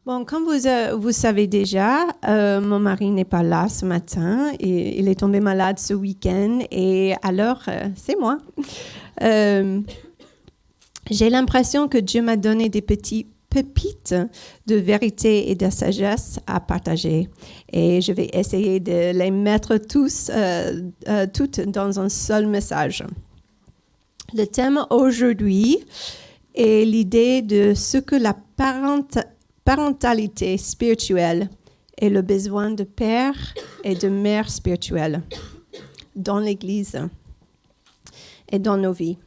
Bon, comme vous savez déjà, mon mari n'est pas là ce matin et il est tombé malade ce week-end et alors c'est moi. J'ai l'impression que Dieu m'a donné des petites pépites de vérité et de sagesse à partager et je vais essayer de les mettre toutes dans un seul message. Le thème aujourd'hui est l'idée de ce que la parentalité spirituelle et le besoin de père et de mère spirituelle dans l'Église et dans nos vies.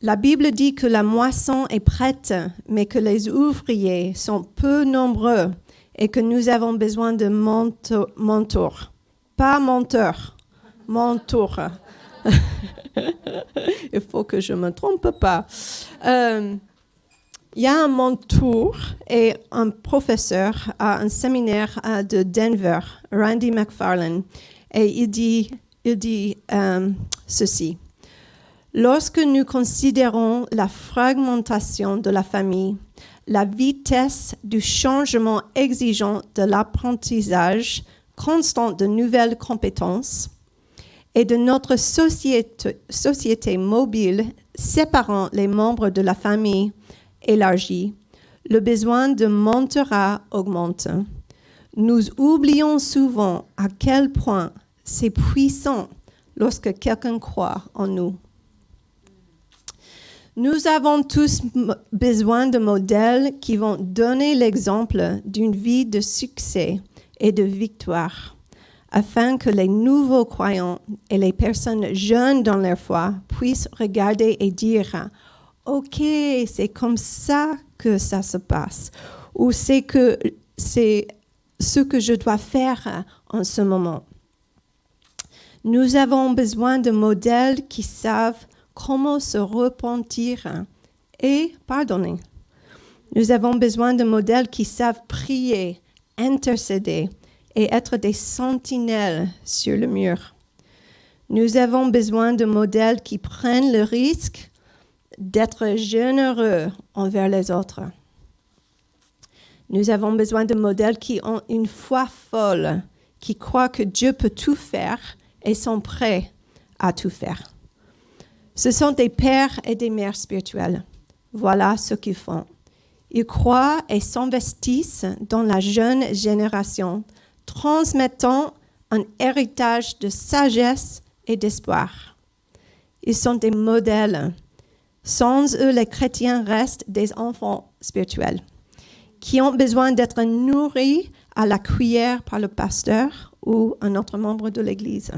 La Bible dit que la moisson est prête, mais que les ouvriers sont peu nombreux et que nous avons besoin de mentors. Pas menteurs, mentors. Il faut que je ne me trompe pas. Il y a un mentor et un professeur à un séminaire de Denver, Randy McFarlane, et il dit ceci. Lorsque nous considérons la fragmentation de la famille, la vitesse du changement exigeant de l'apprentissage constant de nouvelles compétences et de notre société mobile séparant les membres de la famille élargie, le besoin de mentorat augmente. Nous oublions souvent à quel point c'est puissant lorsque quelqu'un croit en nous. Nous avons tous besoin de modèles qui vont donner l'exemple d'une vie de succès et de victoire, afin que les nouveaux croyants et les personnes jeunes dans leur foi puissent regarder et dire « Ok, c'est comme ça que ça se passe » ou « c'est ce que je dois faire en ce moment ». Nous avons besoin de modèles qui savent comment se repentir et pardonner. Nous avons besoin de modèles qui savent prier, intercéder et être des sentinelles sur le mur. Nous avons besoin de modèles qui prennent le risque d'être généreux envers les autres. Nous avons besoin de modèles qui ont une foi folle, qui croient que Dieu peut tout faire et sont prêts à tout faire. Ce sont des pères et des mères spirituels. Voilà ce qu'ils font. Ils croient et s'investissent dans la jeune génération, transmettant un héritage de sagesse et d'espoir. Ils sont des modèles. Sans eux, les chrétiens restent des enfants spirituels qui ont besoin d'être nourris à la cuillère par le pasteur ou un autre membre de l'Église.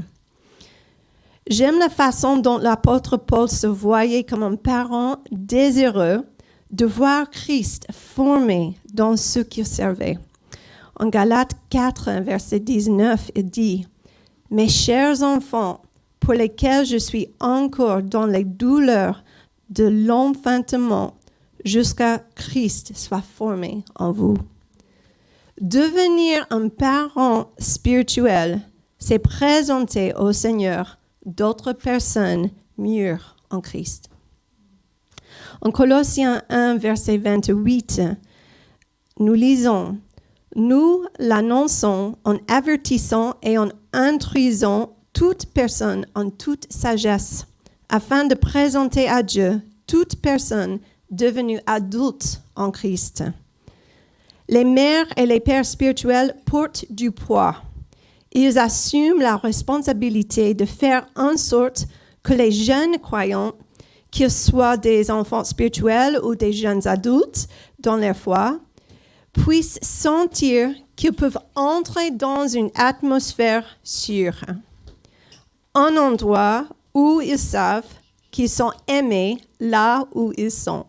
J'aime la façon dont l'apôtre Paul se voyait comme un parent désireux de voir Christ formé dans ceux qu'il servait. En Galates 4, verset 19, il dit « Mes chers enfants, pour lesquels je suis encore dans les douleurs de l'enfantement, jusqu'à Christ soit formé en vous. » Devenir un parent spirituel, c'est présenter au Seigneur d'autres personnes mûres en Christ. En Colossiens 1, verset 28, nous lisons « Nous l'annonçons en avertissant et en instruisant toute personne en toute sagesse, afin de présenter à Dieu toute personne devenue adulte en Christ. » Les mères et les pères spirituels portent du poids. Ils assument la responsabilité de faire en sorte que les jeunes croyants, qu'ils soient des enfants spirituels ou des jeunes adultes dans leur foi, puissent sentir qu'ils peuvent entrer dans une atmosphère sûre, un endroit où ils savent qu'ils sont aimés là où ils sont.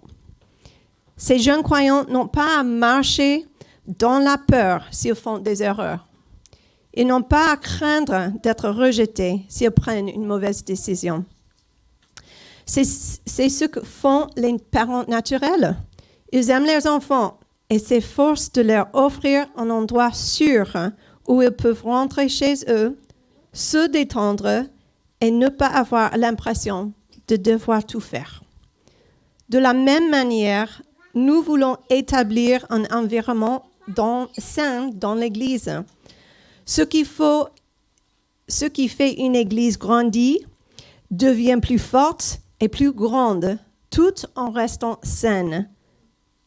Ces jeunes croyants n'ont pas à marcher dans la peur s'ils font des erreurs. Ils n'ont pas à craindre d'être rejetés s'ils prennent une mauvaise décision. C'est ce que font les parents naturels. Ils aiment leurs enfants et s'efforcent de leur offrir un endroit sûr où ils peuvent rentrer chez eux, se détendre et ne pas avoir l'impression de devoir tout faire. De la même manière, nous voulons établir un environnement saints dans l'Église. Ce qui fait une Église grandie devient plus forte et plus grande, tout en restant saine.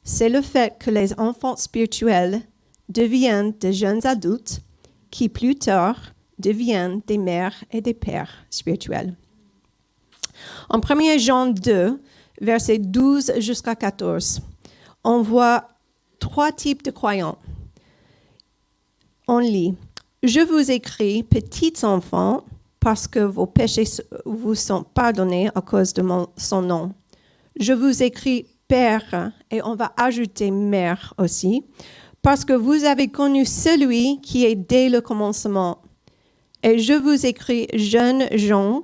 C'est le fait que les enfants spirituels deviennent de jeunes adultes qui plus tard deviennent des mères et des pères spirituels. En 1 Jean 2, versets 12 jusqu'à 14, on voit 3 types de croyants. On lit « Je vous écris, petits enfants, parce que vos péchés vous sont pardonnés à cause de son nom. Je vous écris Père, et on va ajouter Mère aussi, parce que vous avez connu celui qui est dès le commencement. Et je vous écris jeunes gens,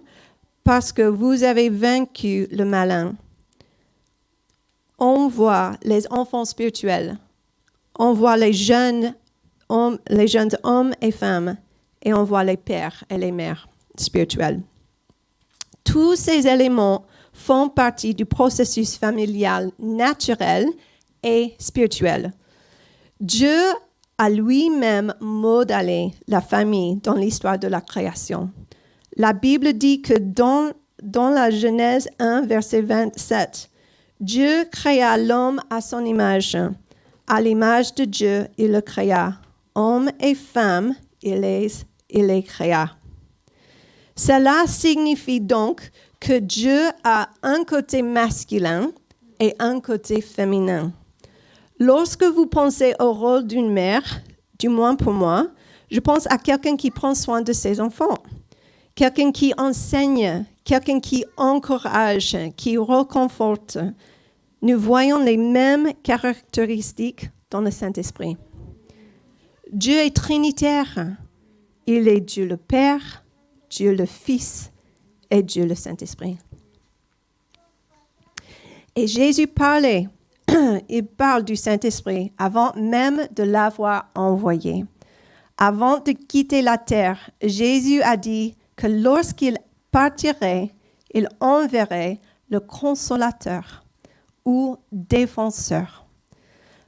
parce que vous avez vaincu le malin. » On voit les enfants spirituels, on voit les jeunes hommes et femmes, et on voit les pères et les mères spirituels. Tous ces éléments font partie du processus familial naturel et spirituel. Dieu a lui-même modelé la famille dans l'histoire de la création. La Bible dit que dans la Genèse 1, verset 27, Dieu créa l'homme à son image. À l'image de Dieu, il le créa. Hommes et femmes, il les créa. Cela signifie donc que Dieu a un côté masculin et un côté féminin. Lorsque vous pensez au rôle d'une mère, du moins pour moi, je pense à quelqu'un qui prend soin de ses enfants, quelqu'un qui enseigne, quelqu'un qui encourage, qui réconforte. Nous voyons les mêmes caractéristiques dans le Saint-Esprit. Dieu est trinitaire. Il est Dieu le Père, Dieu le Fils et Dieu le Saint-Esprit. Et Jésus parlait, il parle du Saint-Esprit avant même de l'avoir envoyé. Avant de quitter la terre, Jésus a dit que lorsqu'il partirait, il enverrait le Consolateur ou Défenseur.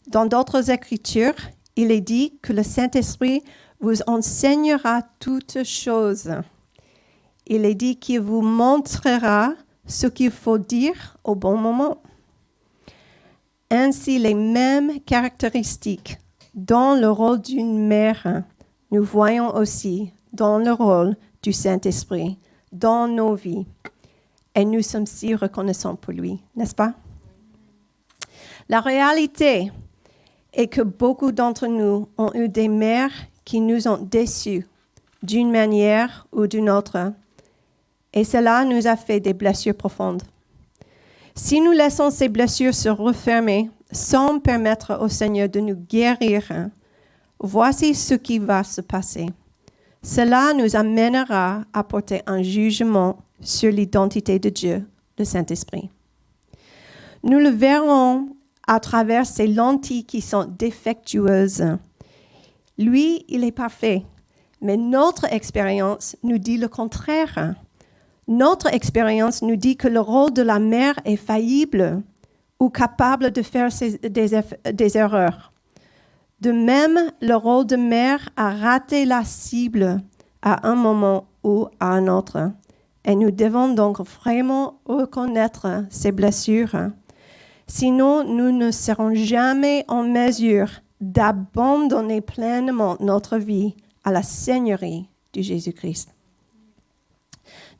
Dans d'autres Écritures, il est dit que le Saint-Esprit vous enseignera toutes choses. Il est dit qu'il vous montrera ce qu'il faut dire au bon moment. Ainsi, les mêmes caractéristiques dans le rôle d'une mère, nous voyons aussi dans le rôle du Saint-Esprit, dans nos vies. Et nous sommes si reconnaissants pour lui, n'est-ce pas? La réalité est que beaucoup d'entre nous ont eu des mères qui nous ont déçus d'une manière ou d'une autre. Et cela nous a fait des blessures profondes. Si nous laissons ces blessures se refermer sans permettre au Seigneur de nous guérir, voici ce qui va se passer. Cela nous amènera à porter un jugement sur l'identité de Dieu, le Saint-Esprit. Nous le verrons à travers ces lentilles qui sont défectueuses. Lui, il est parfait, mais notre expérience nous dit le contraire. Notre expérience nous dit que le rôle de la mère est faillible ou capable de faire des erreurs. De même, le rôle de mère a raté la cible à un moment ou à un autre. Et nous devons donc vraiment reconnaître ces blessures. Sinon, nous ne serons jamais en mesure d'abandonner pleinement notre vie à la Seigneurie de Jésus-Christ.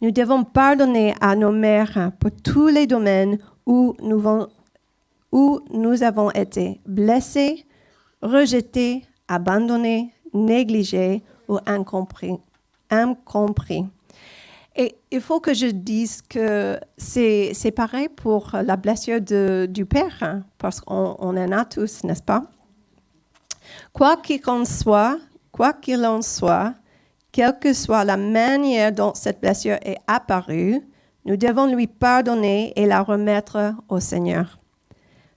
Nous devons pardonner à nos mères pour tous les domaines où nous avons été blessés, rejetés, abandonnés, négligés ou incompris. Et il faut que je dise que c'est pareil pour la blessure du père, parce qu'on en a tous, n'est-ce pas? Quoi qu'il en soit, quelle que soit la manière dont cette blessure est apparue, nous devons lui pardonner et la remettre au Seigneur.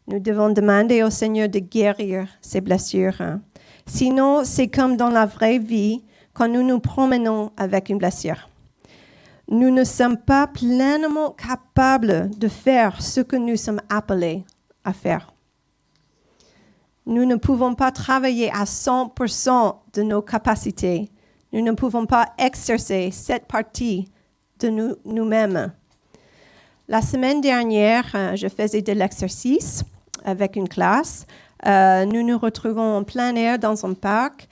Nous devons demander au Seigneur de guérir ces blessures. Sinon, c'est comme dans la vraie vie quand nous nous promenons avec une blessure. Nous ne sommes pas pleinement capables de faire ce que nous sommes appelés à faire. Nous ne pouvons pas travailler à 100% de nos capacités. Nous ne pouvons pas exercer cette partie de nous-mêmes. La semaine dernière, je faisais de l'exercice avec une classe. Nous nous retrouvons en plein air dans un parc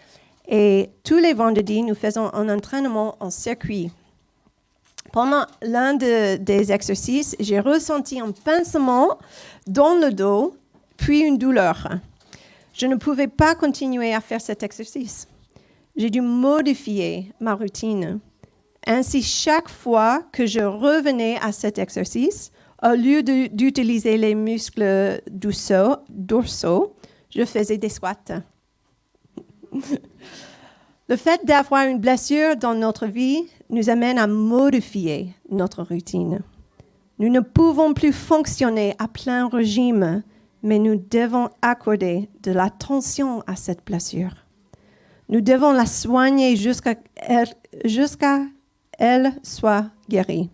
et tous les vendredis, nous faisons un entraînement en circuit. Pendant l'un des exercices, j'ai ressenti un pincement dans le dos, puis une douleur. Je ne pouvais pas continuer à faire cet exercice. J'ai dû modifier ma routine. Ainsi, chaque fois que je revenais à cet exercice, au lieu d'utiliser les muscles dorsaux, je faisais des squats. Le fait d'avoir une blessure dans notre vie nous amène à modifier notre routine. Nous ne pouvons plus fonctionner à plein régime, mais nous devons accorder de l'attention à cette blessure. Nous devons la soigner jusqu'à elle soit guérie.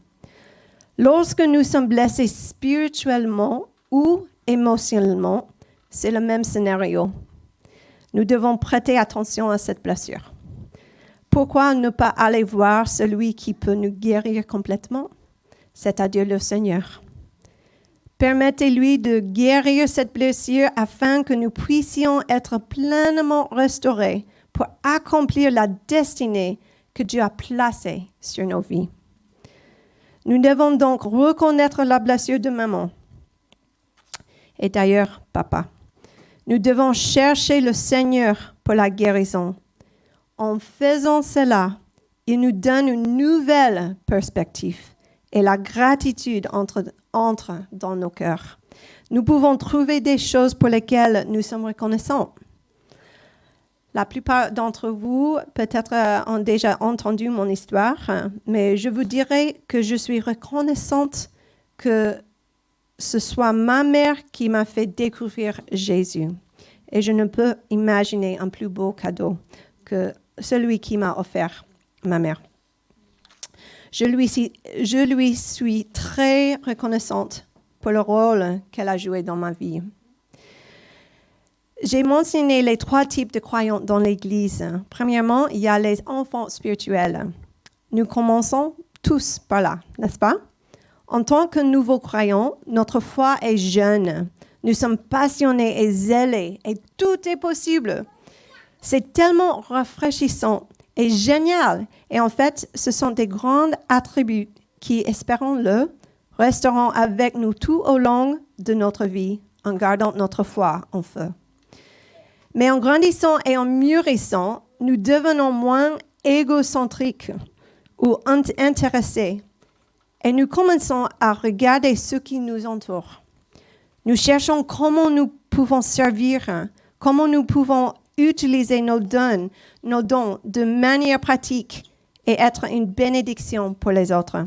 Lorsque nous sommes blessés spirituellement ou émotionnellement, c'est le même scénario. Nous devons prêter attention à cette blessure. Pourquoi ne pas aller voir celui qui peut nous guérir complètement, c'est-à-dire le Seigneur? Permettez-lui de guérir cette blessure afin que nous puissions être pleinement restaurés pour accomplir la destinée que Dieu a placée sur nos vies. Nous devons donc reconnaître la blessure de maman. Et d'ailleurs, papa. Nous devons chercher le Seigneur pour la guérison. En faisant cela, il nous donne une nouvelle perspective et la gratitude entre dans nos cœurs. Nous pouvons trouver des choses pour lesquelles nous sommes reconnaissants. La plupart d'entre vous, peut-être, ont déjà entendu mon histoire, mais je vous dirais que je suis reconnaissante que ce soit ma mère qui m'a fait découvrir Jésus. Et je ne peux imaginer un plus beau cadeau que celui qui m'a offert ma mère. Je lui suis très reconnaissante pour le rôle qu'elle a joué dans ma vie. J'ai mentionné les 3 types de croyants dans l'Église. Premièrement, il y a les enfants spirituels. Nous commençons tous par là, n'est-ce pas? En tant que nouveaux croyants, notre foi est jeune. Nous sommes passionnés et zélés et tout est possible. C'est tellement rafraîchissant et génial. Et en fait, ce sont des grands attributs qui, espérons-le, resteront avec nous tout au long de notre vie en gardant notre foi en feu. Mais en grandissant et en mûrissant, nous devenons moins égocentriques ou intéressés et nous commençons à regarder ce qui nous entoure. Nous cherchons comment nous pouvons servir, comment nous pouvons utiliser nos dons de manière pratique et être une bénédiction pour les autres.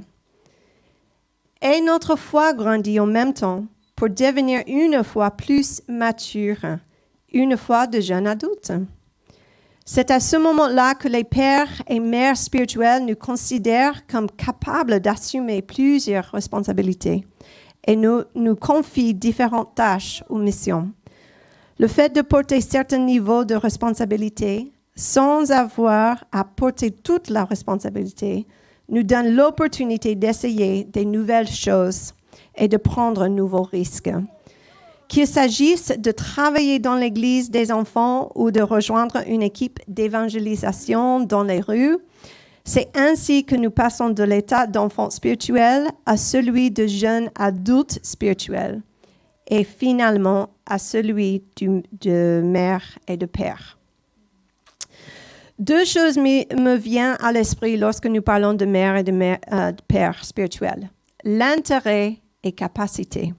Et notre foi grandit en même temps pour devenir une foi plus mature, une foi de jeune adulte. C'est à ce moment-là que les pères et mères spirituels nous considèrent comme capables d'assumer plusieurs responsabilités et nous confient différentes tâches ou missions. Le fait de porter certains niveaux de responsabilité sans avoir à porter toute la responsabilité nous donne l'opportunité d'essayer des nouvelles choses et de prendre un nouveau risque. Qu'il s'agisse de travailler dans l'église des enfants ou de rejoindre une équipe d'évangélisation dans les rues, c'est ainsi que nous passons de l'état d'enfant spirituel à celui de jeune adulte spirituel et finalement à celui de mère et de père. 2 choses me viennent à l'esprit lorsque nous parlons de mère et de père spirituel. L'intérêt et capacité.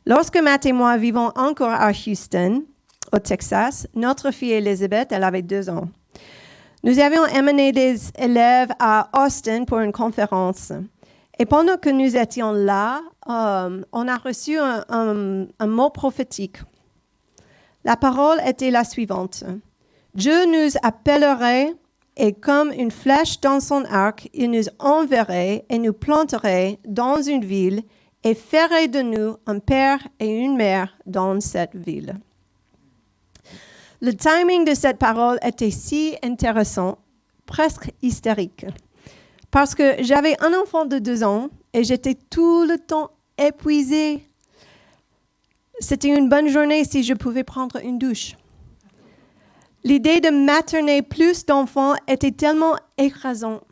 Lorsque Matt et moi vivons encore à Houston, au Texas, notre fille Elizabeth, elle avait 2 ans. Nous avions amené des élèves à Austin pour une conférence. Et pendant que nous étions là, on a reçu un mot prophétique. La parole était la suivante. Dieu nous appellerait et comme une flèche dans son arc, il nous enverrait et nous planterait dans une ville et ferait de nous un père et une mère dans cette ville. Le timing de cette parole était si intéressant, presque hystérique, parce que j'avais un enfant de 2 ans et j'étais tout le temps épuisée. C'était une bonne journée si je pouvais prendre une douche. L'idée de materner plus d'enfants était tellement écrasante.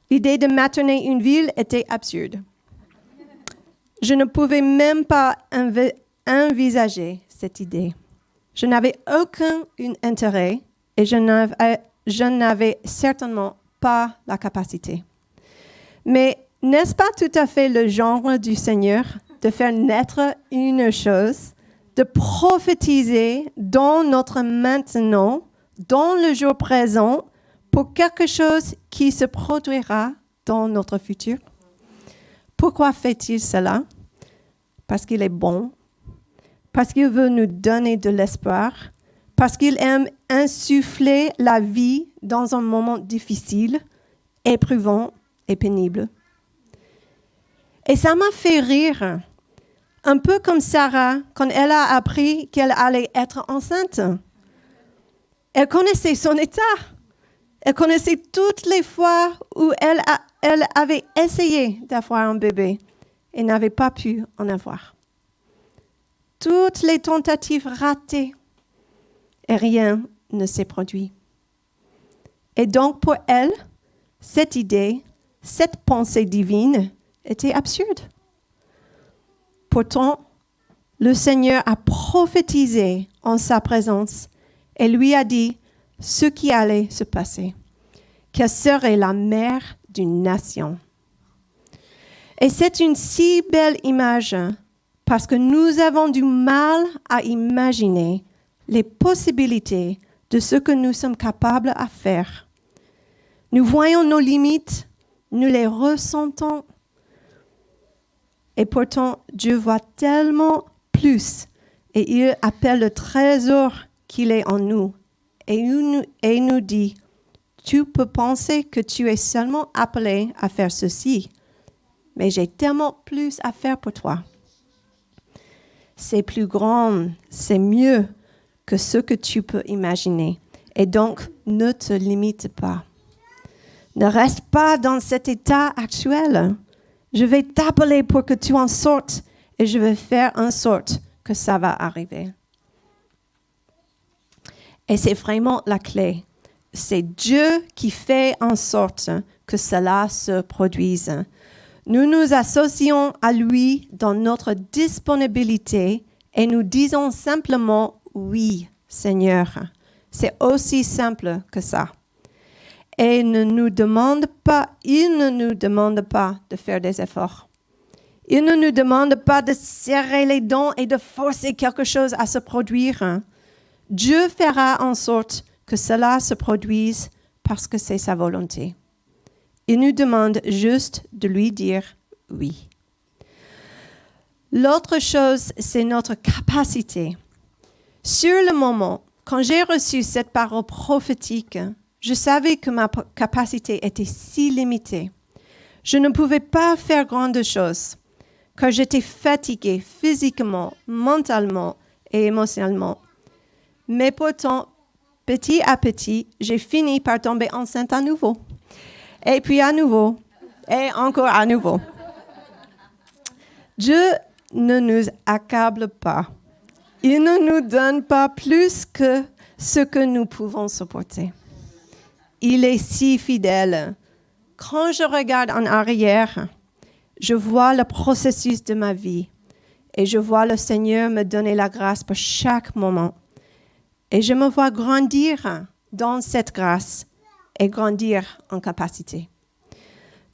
L'idée de materner une ville était absurde. Je ne pouvais même pas envisager cette idée. Je n'avais aucun intérêt et je n'avais certainement pas la capacité. Mais n'est-ce pas tout à fait le genre du Seigneur de faire naître une chose, de prophétiser dans notre maintenant, dans le jour présent, pour quelque chose qui se produira dans notre futur? Pourquoi fait-il cela? Parce qu'il est bon, parce qu'il veut nous donner de l'espoir, parce qu'il aime insuffler la vie dans un moment difficile, éprouvant et pénible. Et ça m'a fait rire, un peu comme Sarah quand elle a appris qu'elle allait être enceinte. Elle connaissait son état. Elle connaissait toutes les fois où elle avait essayé d'avoir un bébé et n'avait pas pu en avoir. Toutes les tentatives ratées et rien ne s'est produit. Et donc pour elle, cette idée, cette pensée divine était absurde. Pourtant, le Seigneur a prophétisé en sa présence et lui a dit ce qui allait se passer, qu'elle serait la mère d'une nation. Et c'est une si belle image parce que nous avons du mal à imaginer les possibilités de ce que nous sommes capables à faire. Nous voyons nos limites, nous les ressentons. Et pourtant, Dieu voit tellement plus et il appelle le trésor qu'il est en nous. Et il nous dit, tu peux penser que tu es seulement appelé à faire ceci, mais j'ai tellement plus à faire pour toi. C'est plus grand, c'est mieux que ce que tu peux imaginer. Et donc, ne te limite pas. Ne reste pas dans cet état actuel. Je vais t'appeler pour que tu en sortes et je vais faire en sorte que ça va arriver. Et c'est vraiment la clé. C'est Dieu qui fait en sorte que cela se produise. Nous nous associons à lui dans notre disponibilité et nous disons simplement « Oui, Seigneur ». C'est aussi simple que ça. Et il ne nous demande pas de faire des efforts. Il ne nous demande pas de serrer les dents et de forcer quelque chose à se produire. Dieu fera en sorte que cela se produise parce que c'est sa volonté. Il nous demande juste de lui dire oui. L'autre chose, c'est notre capacité. Sur le moment, quand j'ai reçu cette parole prophétique, je savais que ma capacité était si limitée. Je ne pouvais pas faire grandes choses, car j'étais fatiguée physiquement, mentalement et émotionnellement. Mais pourtant, petit à petit, j'ai fini par tomber enceinte à nouveau. Et puis à nouveau, et encore à nouveau. Dieu ne nous accable pas. Il ne nous donne pas plus que ce que nous pouvons supporter. Il est si fidèle. Quand je regarde en arrière, je vois le processus de ma vie et je vois le Seigneur me donner la grâce pour chaque moment. Et je me vois grandir dans cette grâce et grandir en capacité.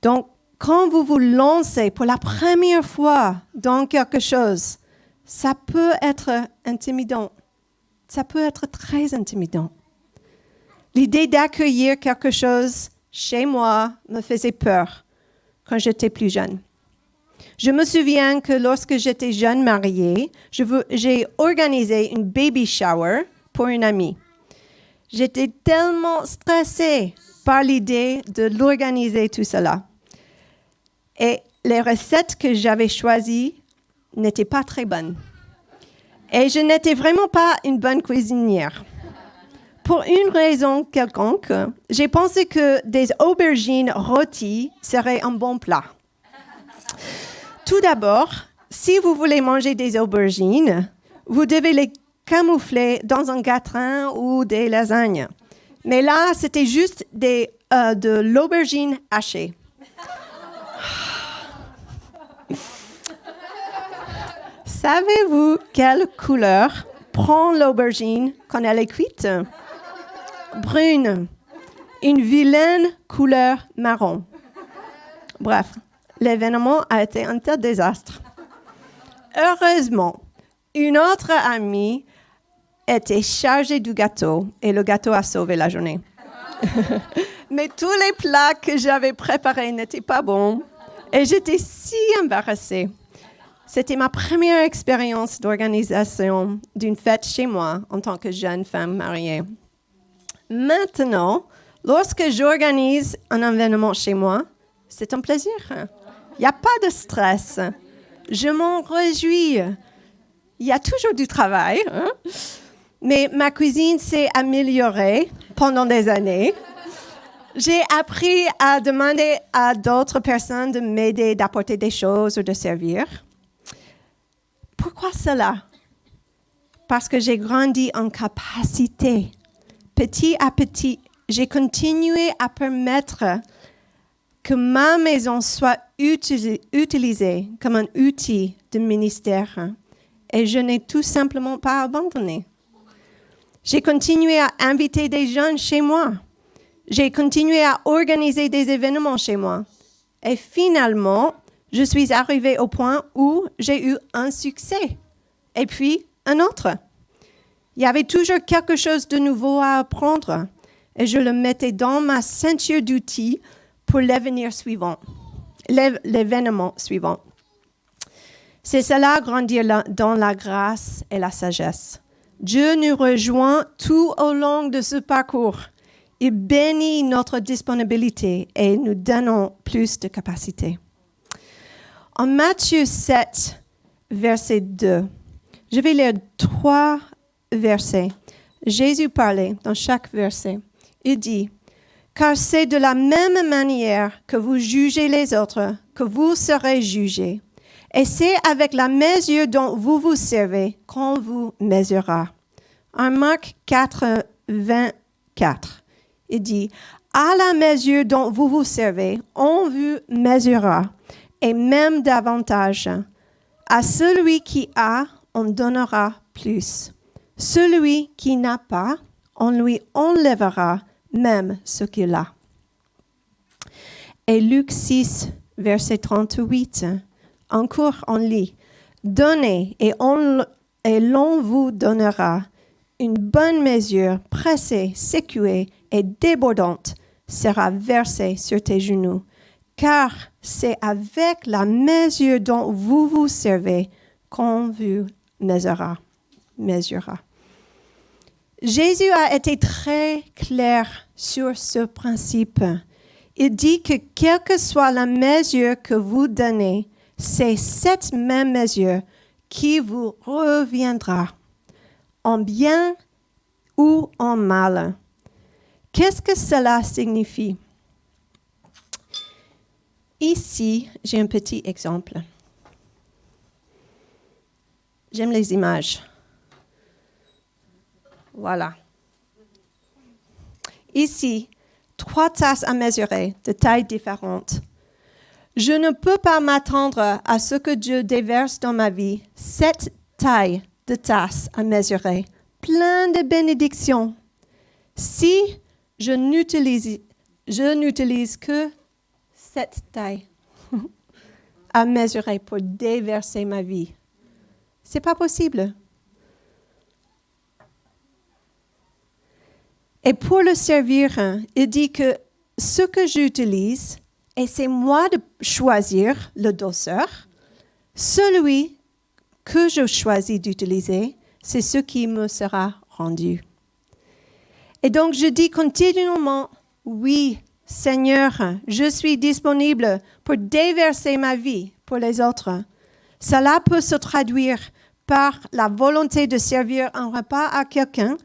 Donc, quand vous vous lancez pour la première fois dans quelque chose, ça peut être intimidant. Ça peut être très intimidant. L'idée d'accueillir quelque chose chez moi me faisait peur quand j'étais plus jeune. Je me souviens que lorsque j'étais jeune mariée, j'ai organisé une baby shower pour une amie. J'étais tellement stressée par l'idée de l'organiser tout cela. Et les recettes que j'avais choisies n'étaient pas très bonnes. Et je n'étais vraiment pas une bonne cuisinière. Pour une raison quelconque, j'ai pensé que des aubergines rôties seraient un bon plat. Tout d'abord, si vous voulez manger des aubergines, vous devez les camoufler dans un gratin ou des lasagnes. Mais là, c'était juste de l'aubergine hachée. Savez-vous quelle couleur prend l'aubergine quand elle est cuite? Brune. Une vilaine couleur marron. Bref, l'événement a été un tel désastre. Heureusement, une autre amie était chargée du gâteau et le gâteau a sauvé la journée. Mais tous les plats que j'avais préparés n'étaient pas bons et j'étais si embarrassée. C'était ma première expérience d'organisation d'une fête chez moi en tant que jeune femme mariée. Maintenant, lorsque j'organise un événement chez moi, c'est un plaisir. Il n'y a pas de stress. Je m'en réjouis. Il y a toujours du travail, mais ma cuisine s'est améliorée pendant des années. J'ai appris à demander à d'autres personnes de m'aider, d'apporter des choses ou de servir. Pourquoi cela? Parce que j'ai grandi en capacité. Petit à petit, j'ai continué à permettre que ma maison soit utilisée comme un outil de ministère. Et je n'ai tout simplement pas abandonné. J'ai continué à inviter des jeunes chez moi. J'ai continué à organiser des événements chez moi. Et finalement, je suis arrivée au point où j'ai eu un succès. Et puis, un autre. Il y avait toujours quelque chose de nouveau à apprendre. Et je le mettais dans ma ceinture d'outils pour l'événement suivant. C'est cela, grandir dans la grâce et la sagesse. Dieu nous rejoint tout au long de ce parcours. Il bénit notre disponibilité et nous donne plus de capacité. En Matthieu 7, verset 2, je vais lire 3 versets. Jésus parlait dans chaque verset. Il dit, « Car c'est de la même manière que vous jugez les autres que vous serez jugés. Et c'est avec la mesure dont vous vous servez qu'on vous mesurera. » En Marc 4, 24, il dit, « À la mesure dont vous vous servez, on vous mesurera, et même davantage. À celui qui a, on donnera plus. Celui qui n'a pas, on lui enlèvera même ce qu'il a. » Et Luc 6, verset 38, encore on lit, « Donnez et l'on vous donnera. Une bonne mesure, pressée, secouée et débordante sera versée sur tes genoux, car c'est avec la mesure dont vous vous servez qu'on vous mesurera. » Jésus a été très clair sur ce principe. Il dit que quelle que soit la mesure que vous donnez, c'est cette même mesure qui vous reviendra, en bien ou en mal. Qu'est-ce que cela signifie? Ici, j'ai un petit exemple. J'aime les images. Voilà. Ici, 3 tasses à mesurer de tailles différentes. Je ne peux pas m'attendre à ce que Dieu déverse dans ma vie 7 tailles de tasses à mesurer, plein de bénédictions. Si je n'utilise que 7 tailles à mesurer pour déverser ma vie, c'est pas possible. Et pour le servir, il dit que ce que j'utilise, et c'est moi de choisir le doseur, celui que je choisis d'utiliser, c'est ce qui me sera rendu. Et donc je dis continuellement, oui, Seigneur, je suis disponible pour déverser ma vie pour les autres. Cela peut se traduire par la volonté de servir un repas à quelqu'un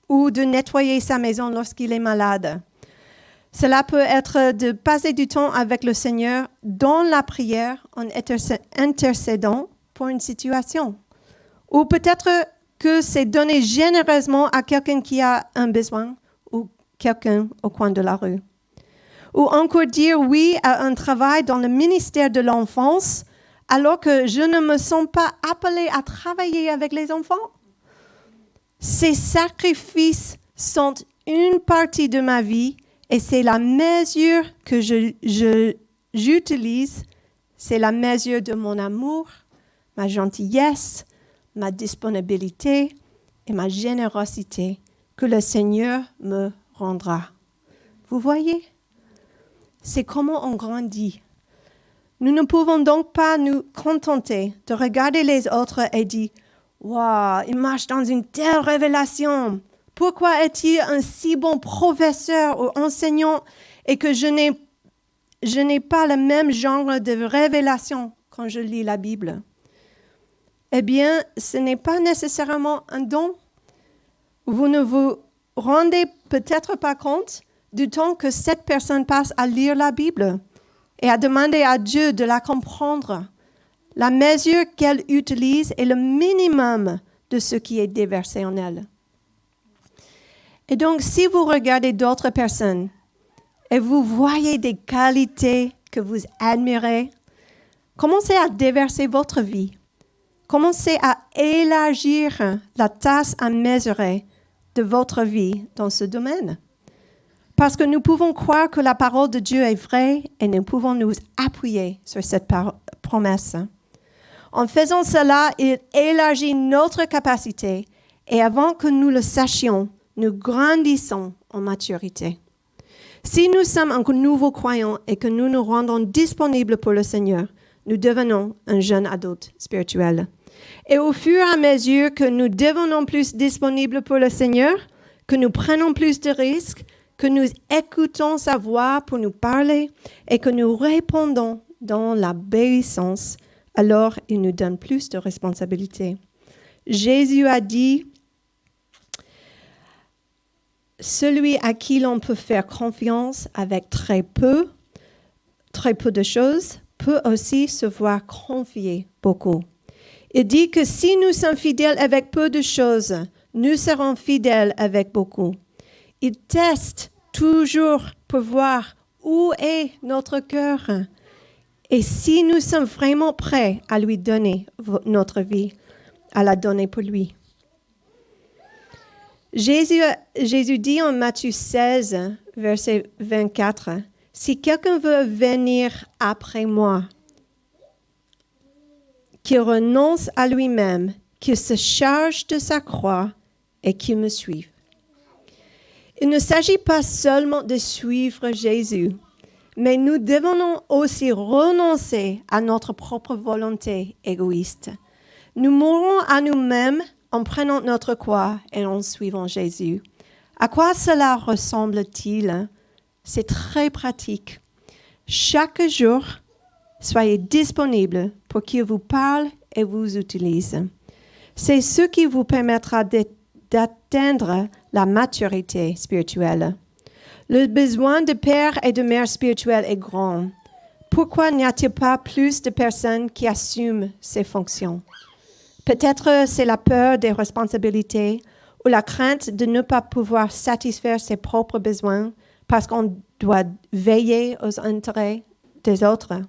ou de nettoyer sa maison lorsqu'il est malade. Cela peut être de passer du temps avec le Seigneur dans la prière en intercédant pour une situation. Ou peut-être que c'est donner généreusement à quelqu'un qui a un besoin ou quelqu'un au coin de la rue. Ou encore dire oui à un travail dans le ministère de l'enfance alors que je ne me sens pas appelée à travailler avec les enfants. Ces sacrifices sont une partie de ma vie et c'est la mesure que j'utilise, c'est la mesure de mon amour, ma gentillesse, ma disponibilité et ma générosité que le Seigneur me rendra. Vous voyez? C'est comment on grandit. Nous ne pouvons donc pas nous contenter de regarder les autres et dire « Wow, il marche dans une telle révélation. Pourquoi est-il un si bon professeur ou enseignant et que je n'ai pas le même genre de révélation quand je lis la Bible ?» Eh bien, ce n'est pas nécessairement un don. Vous ne vous rendez peut-être pas compte du temps que cette personne passe à lire la Bible et à demander à Dieu de la comprendre. La mesure qu'elle utilise est le minimum de ce qui est déversé en elle. Et donc, si vous regardez d'autres personnes et vous voyez des qualités que vous admirez, commencez à déverser votre vie. Commencez à élargir la tasse à mesurer de votre vie dans ce domaine. Parce que nous pouvons croire que la parole de Dieu est vraie et nous pouvons nous appuyer sur cette promesse. En faisant cela, il élargit notre capacité et avant que nous le sachions, nous grandissons en maturité. Si nous sommes un nouveau croyant et que nous nous rendons disponibles pour le Seigneur, nous devenons un jeune adulte spirituel. Et au fur et à mesure que nous devenons plus disponibles pour le Seigneur, que nous prenons plus de risques, que nous écoutons sa voix pour nous parler et que nous répondons dans l'obéissance, alors il nous donne plus de responsabilités. Jésus a dit, « Celui à qui l'on peut faire confiance avec très peu de choses, peut aussi se voir confier beaucoup. » Il dit que si nous sommes fidèles avec peu de choses, nous serons fidèles avec beaucoup. Il teste toujours pour voir où est notre cœur et si nous sommes vraiment prêts à lui donner notre vie, à la donner pour lui. Jésus dit en Matthieu 16, verset 24, « Si quelqu'un veut venir après moi, qu'il renonce à lui-même, qu'il se charge de sa croix et qu'il me suive. » Il ne s'agit pas seulement de suivre Jésus, mais nous devons aussi renoncer à notre propre volonté égoïste. Nous mourons à nous-mêmes en prenant notre croix et en suivant Jésus. À quoi cela ressemble-t-il? C'est très pratique. Chaque jour, soyez disponible pour qu'il vous parle et vous utilise. C'est ce qui vous permettra d'atteindre la maturité spirituelle. Le besoin de père et de mère spirituels est grand. Pourquoi n'y a-t-il pas plus de personnes qui assument ces fonctions? Peut-être c'est la peur des responsabilités ou la crainte de ne pas pouvoir satisfaire ses propres besoins parce qu'on doit veiller aux intérêts des autres.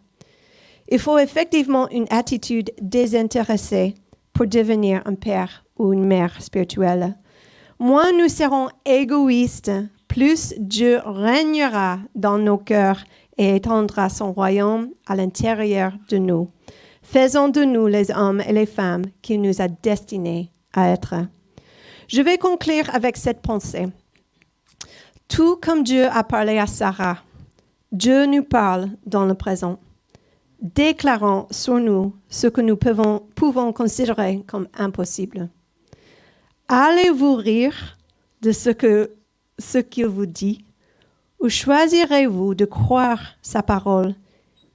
Il faut effectivement une attitude désintéressée pour devenir un père ou une mère spirituelle. Moins nous serons égoïstes, plus Dieu régnera dans nos cœurs et étendra son royaume à l'intérieur de nous. Faisons de nous les hommes et les femmes qu'il nous a destinés à être. Je vais conclure avec cette pensée. Tout comme Dieu a parlé à Sarah, Dieu nous parle dans le présent, déclarant sur nous ce que nous pouvons considérer comme impossible. Allez-vous rire de ce qu'il vous dit, ou choisirez-vous de croire sa parole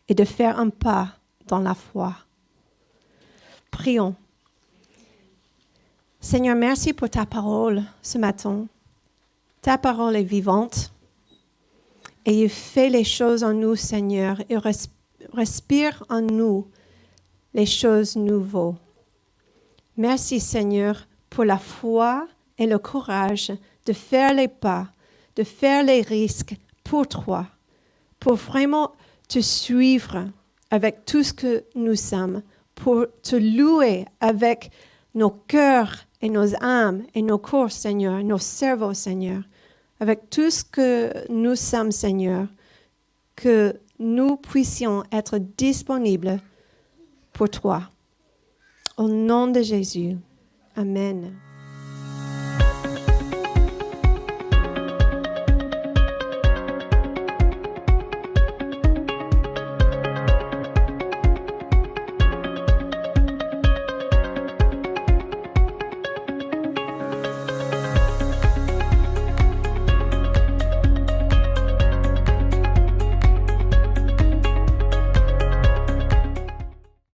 et de faire un pas dans la foi? Prions. Seigneur, merci pour ta parole ce matin. Ta parole est vivante et il fait les choses en nous, Seigneur, et respire en nous les choses nouvelles. Merci, Seigneur, pour la foi et le courage de faire les pas, de faire les risques pour toi, pour vraiment te suivre avec tout ce que nous sommes, pour te louer avec nos cœurs et nos âmes et nos corps, Seigneur, nos cerveaux, Seigneur, avec tout ce que nous sommes, Seigneur, que nous puissions être disponibles pour toi. Au nom de Jésus. Amen.